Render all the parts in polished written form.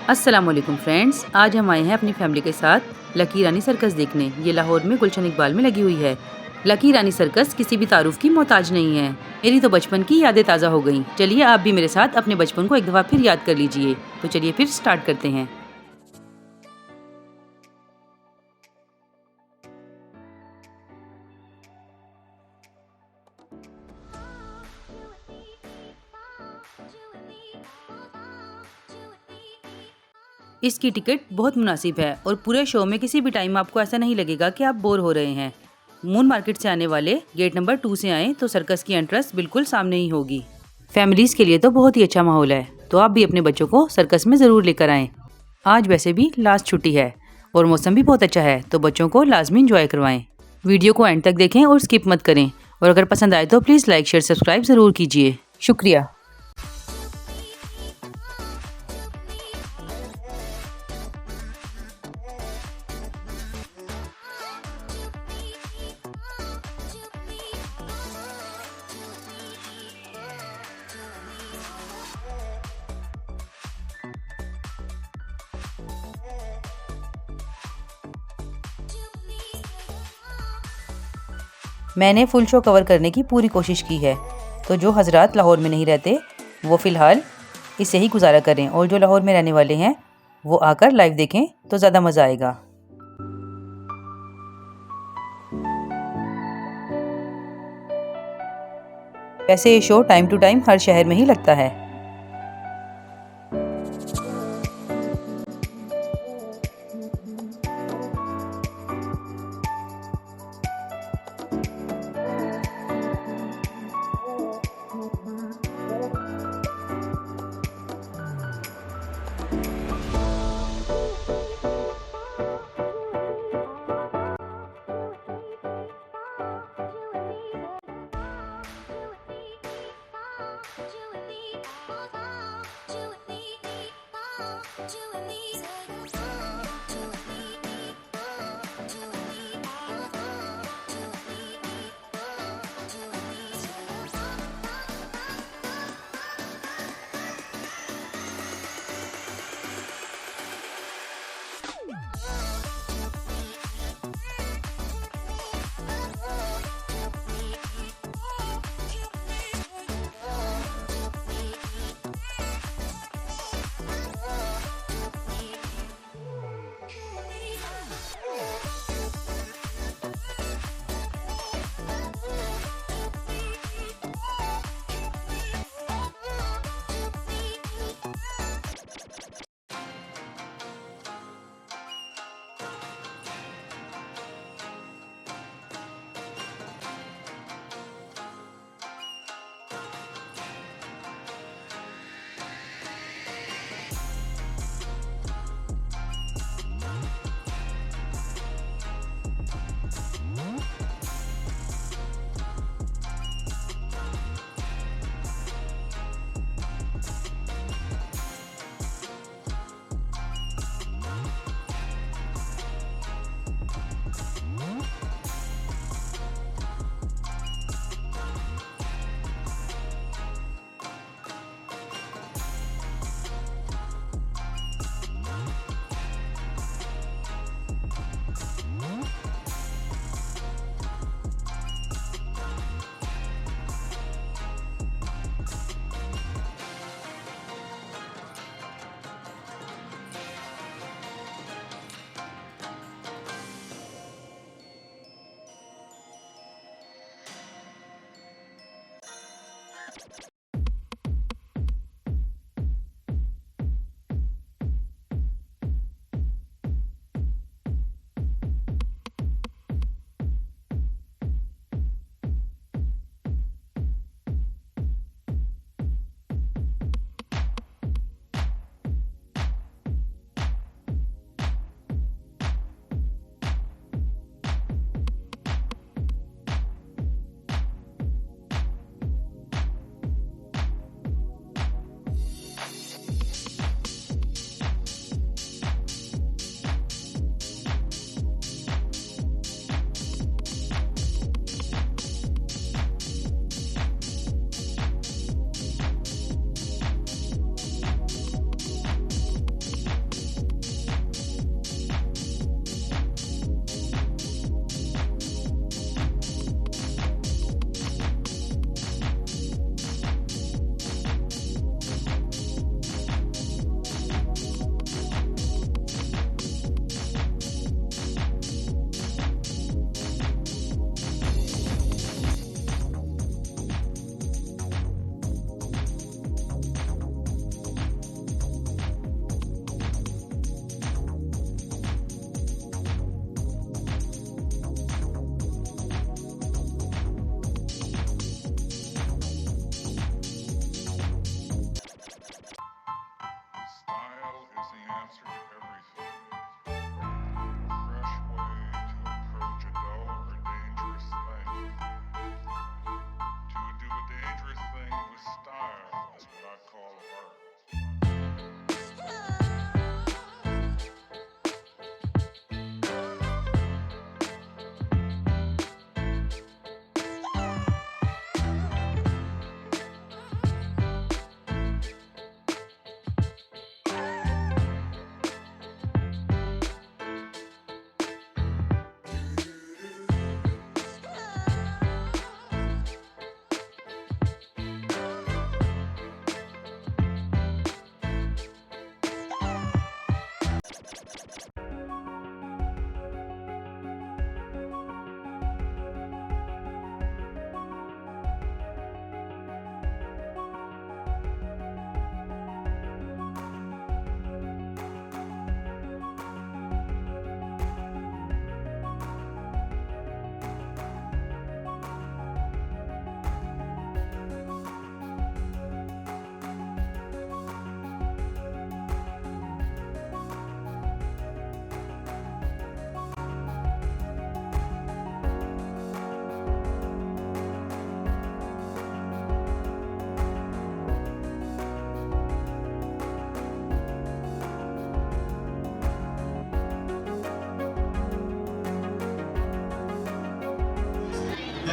अस्सलाम वालेकुम फ्रेंड्स, आज हम आए हैं अपनी फैमिली के साथ लकी रानी सर्कस देखने। ये लाहौर में गुलशन इकबाल में लगी हुई है। लकी रानी सर्कस किसी भी तारुफ की मोहताज नहीं है। मेरी तो बचपन की यादें ताज़ा हो गईं। चलिए आप भी मेरे साथ अपने बचपन को एक दफ़ा फिर याद कर लीजिए। तो चलिए फिर स्टार्ट करते हैं। इसकी टिकट बहुत मुनासिब है और पूरे शो में किसी भी टाइम आपको ऐसा नहीं लगेगा कि आप बोर हो रहे हैं। मून मार्केट से आने वाले गेट नंबर 2 से आएँ तो सर्कस की एंट्रेंस बिल्कुल सामने ही होगी। फैमिलीज़ के लिए तो बहुत ही अच्छा माहौल है, तो आप भी अपने बच्चों को सर्कस में ज़रूर लेकर आएँ। आज वैसे भी लास्ट छुट्टी है और मौसम भी बहुत अच्छा है, तो बच्चों को लाजमी इंजॉय करवाएं। वीडियो को एंड तक देखें और स्किप मत करें, और अगर पसंद आए तो प्लीज़ लाइक शेयर सब्सक्राइब ज़रूर कीजिए। शुक्रिया। मैंने फुल शो कवर करने की पूरी कोशिश की है, तो जो हजरात लाहौर में नहीं रहते वो फ़िलहाल इससे ही गुजारा करें, और जो लाहौर में रहने वाले हैं वो आकर लाइव देखें तो ज़्यादा मज़ा आएगा। वैसे ये शो टाइम टू टाइम हर शहर में ही लगता है।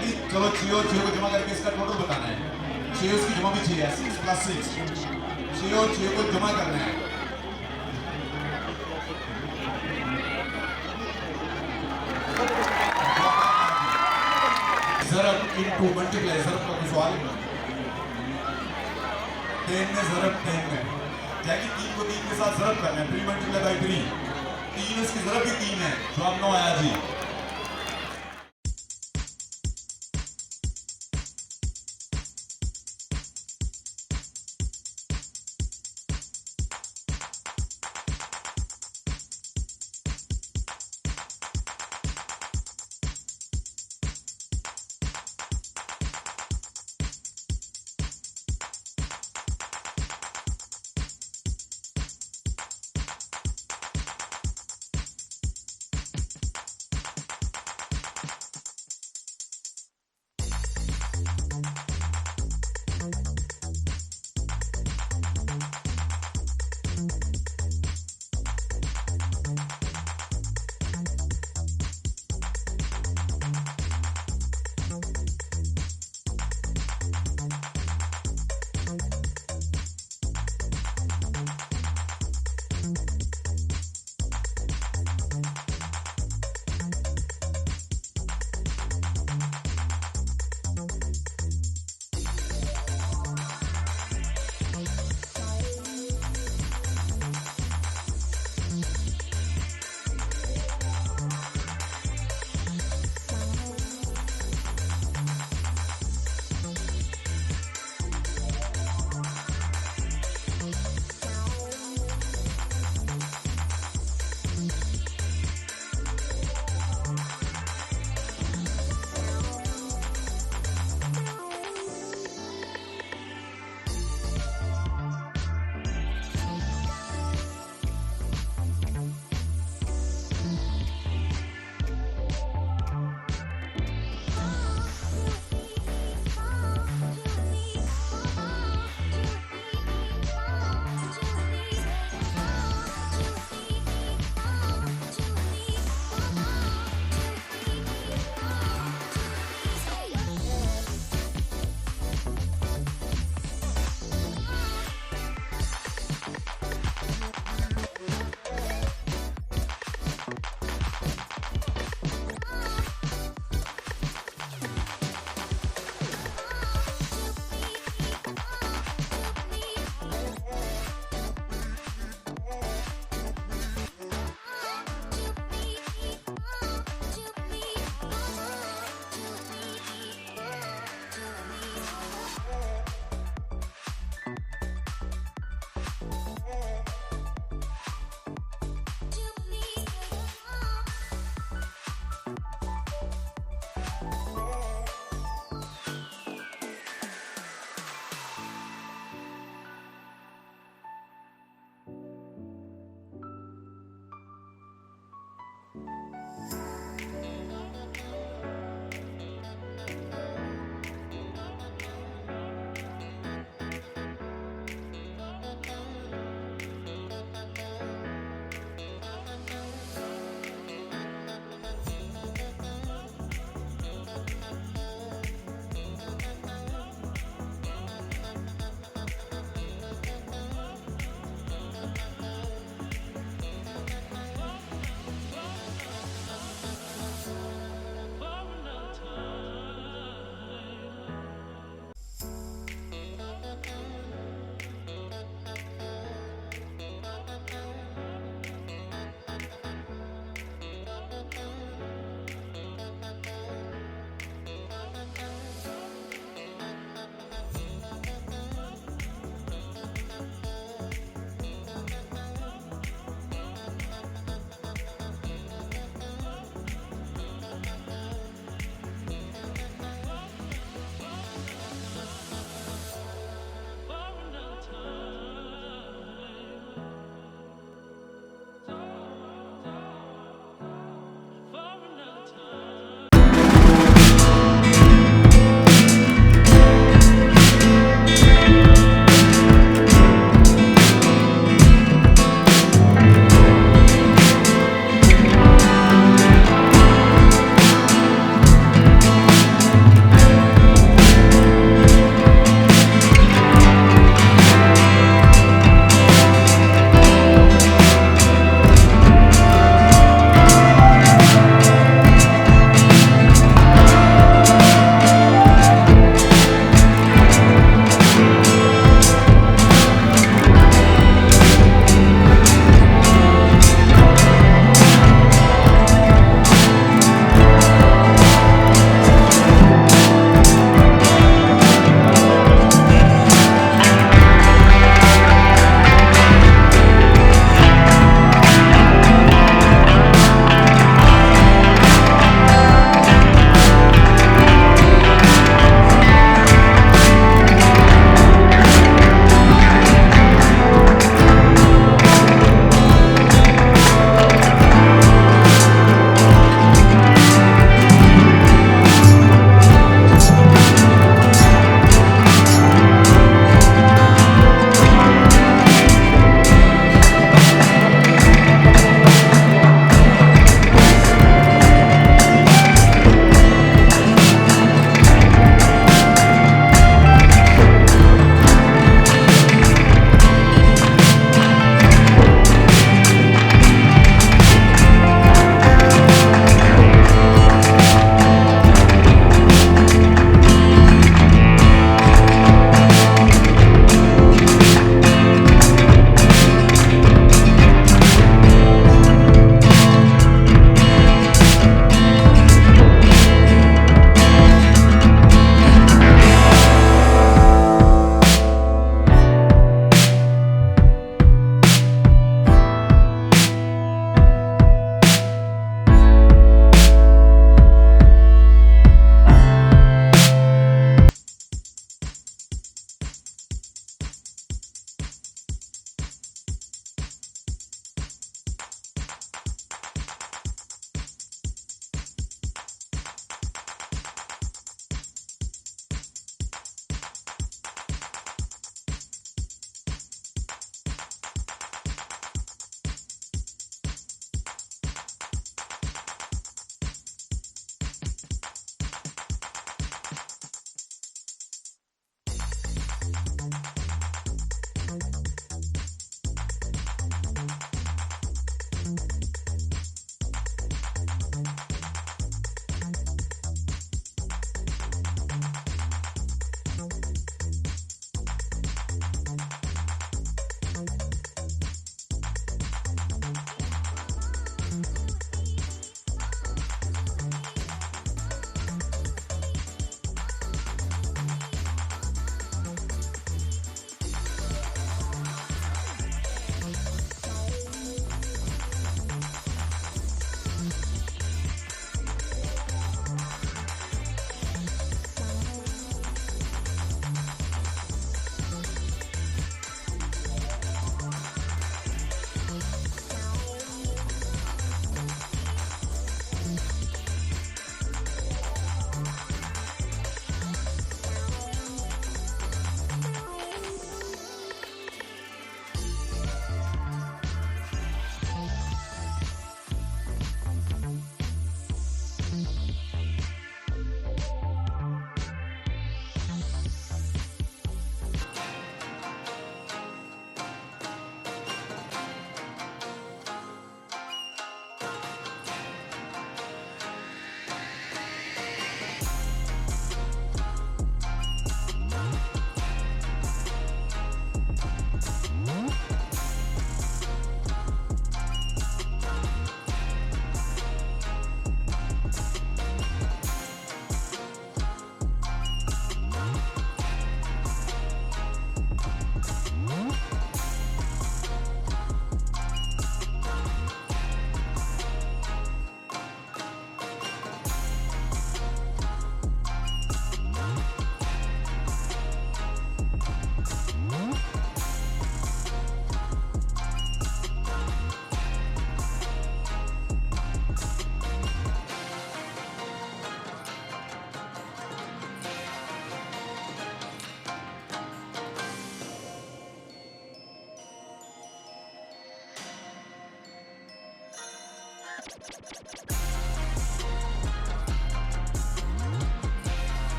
रेडी? चलो 6 को जमा करके इसका टोटल बताना है। 6 उसकी जमा भी 6 है, 6 + 6, 6 और 6 को जमा करना है। ज़रब इनटू मल्टीप्लाई, ज़रब का सवाल 10 में ज़रब 10 में, यानी 3 को 3 के साथ ज़रब करना है, 3 × 3, 3 उसकी ज़रब भी 3 है, जवाब 9 आया जी।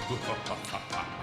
Ha ha ha ha.